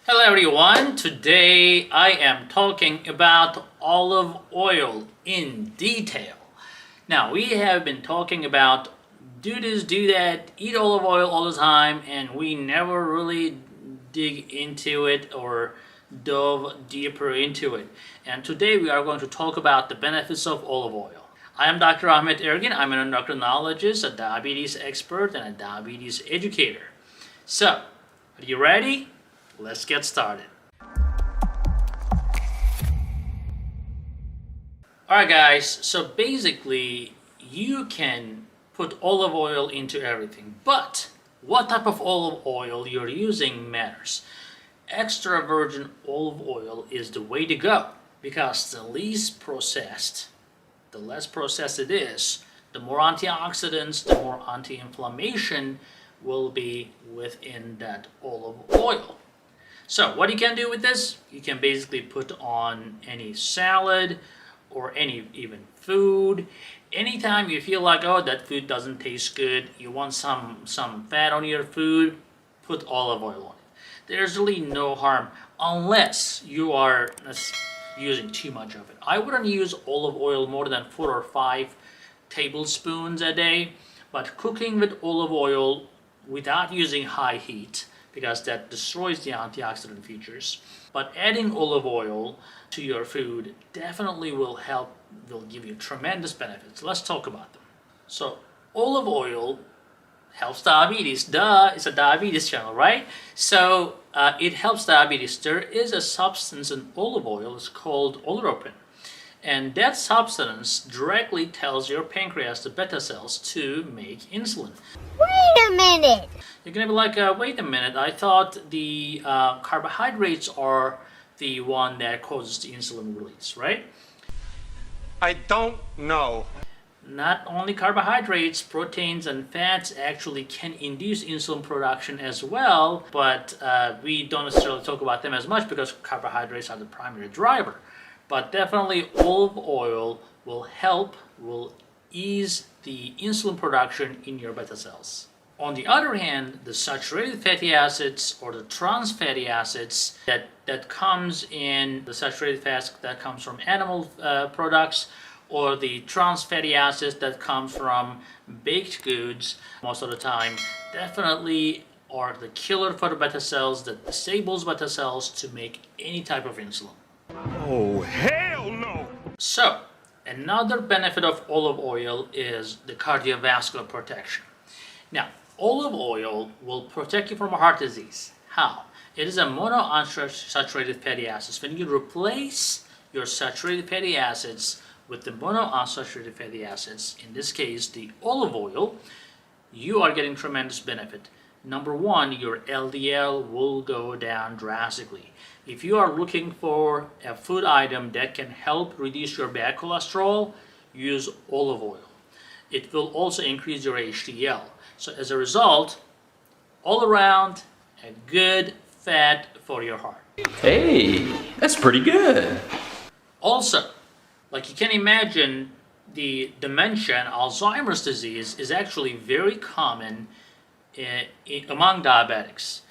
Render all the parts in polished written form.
Hello everyone, today I am talking about olive oil in detail. Now we have been talking about do this, do that, eat olive oil all the time, and we never really dig into it or dove deeper into it. And today we are going to talk about the benefits of olive oil. I am Dr. Ahmet Ergin. I'm an endocrinologist, a diabetes expert, and a diabetes educator. So, are you ready? Let's get started. Alright guys, so basically you can put olive oil into everything, but what type of olive oil you're using matters. Extra virgin olive oil is the way to go because the least processed, the less processed it is, the more antioxidants, the more anti-inflammation will be within that olive oil. So what you can do with this, you can basically put on any salad or any even food. Anytime you feel like, oh, that food doesn't taste good, you want some fat on your food, put olive oil on it. There's really no harm unless you are using too much of it. I wouldn't use olive oil more than 4 or 5 tablespoons a day, but cooking with olive oil without using high heat, because that destroys the antioxidant features. But adding olive oil to your food definitely will help, will give you tremendous benefits. Let's talk about them. So olive oil helps diabetes. Duh, it's a diabetes channel, right? So it helps diabetes. There is a substance in olive oil, it's called oleuropein. And that substance directly tells your pancreas, the beta cells, to make insulin. Wait a minute! You're gonna be like, wait a minute, I thought the carbohydrates are the one that causes the insulin release, right? I don't know. Not only carbohydrates, proteins and fats actually can induce insulin production as well, but we don't necessarily talk about them as much because carbohydrates are the primary driver. But definitely olive oil will help, will ease the insulin production in your beta cells. On the other hand, the saturated fatty acids or the trans fatty acids that comes in the saturated fats that comes from animal products, or the trans fatty acids that comes from baked goods most of the time, definitely are the killer for the beta cells that disables beta cells to make any type of insulin. Oh, hell no! So, another benefit of olive oil is the cardiovascular protection. Now, olive oil will protect you from heart disease. How? It is a monounsaturated fatty acids. When you replace your saturated fatty acids with the monounsaturated fatty acids, in this case the olive oil, you are getting tremendous benefit. Number one, your LDL will go down drastically. If you are looking for a food item that can help reduce your bad cholesterol, use olive oil. It will also increase your HDL. So as a result, all around, a good fat for your heart. Hey, that's pretty good. Also, like you can imagine, the dementia and Alzheimer's disease is actually very common among diabetics.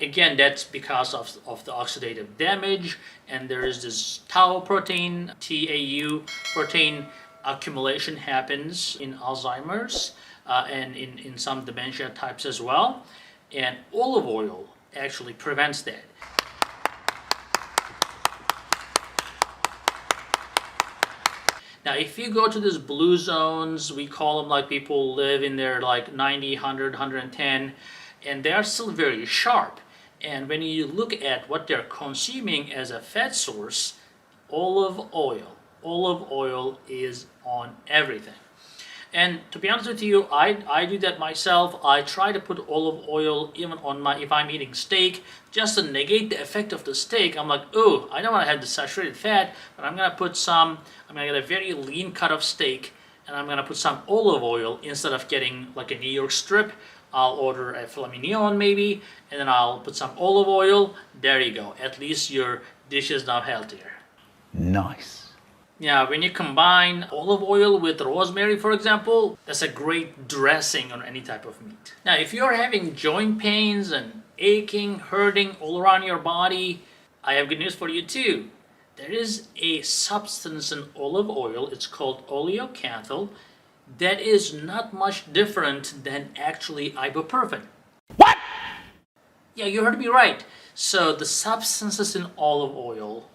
Again, that's because of the oxidative damage, and there is this tau protein, TAU protein accumulation happens in Alzheimer's and in some dementia types as well, and olive oil actually prevents that. Now, if you go to these blue zones, we call them, like, people live in their like 90, 100, 110, and they are still very sharp. And when you look at what they're consuming as a fat source, olive oil is on everything. And to be honest with you, I do that myself. I try to put olive oil even on if I'm eating steak, just to negate the effect of the steak. I'm like, oh, I don't want to have the saturated fat, but I'm going to get a very lean cut of steak, and I'm going to put some olive oil instead of getting like a New York strip. I'll order a filet mignon maybe, and then I'll put some olive oil. There you go. At least your dish is now healthier. Nice. Yeah, when you combine olive oil with rosemary, for example, that's a great dressing on any type of meat. Now, if you're having joint pains and aching, hurting all around your body, I have good news for you too. There is a substance in olive oil, it's called oleocanthal, that is not much different than actually ibuprofen. What? Yeah, you heard me right. So the substances in olive oil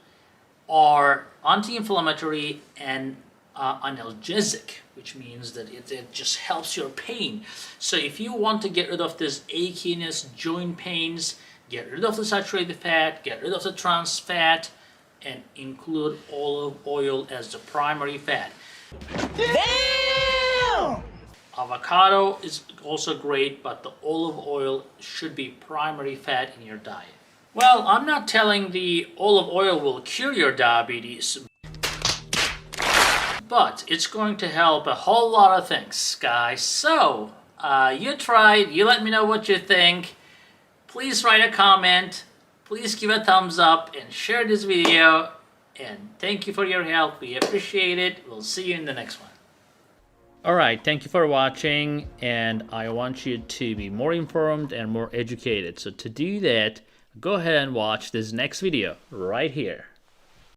are anti-inflammatory and analgesic, which means that it just helps your pain. So if you want to get rid of this achiness, joint pains, get rid of the saturated fat, get rid of the trans fat, and include olive oil as the primary fat. Damn! Avocado is also great, but the olive oil should be primary fat in your diet. Well, I'm not telling the olive oil will cure your diabetes, but it's going to help a whole lot of things, guys. So, you try it, you let me know what you think. Please write a comment, please give a thumbs up and share this video. And thank you for your help, we appreciate it. We'll see you in the next one. Alright, thank you for watching, and I want you to be more informed and more educated. So to do that, go ahead and watch this next video right here.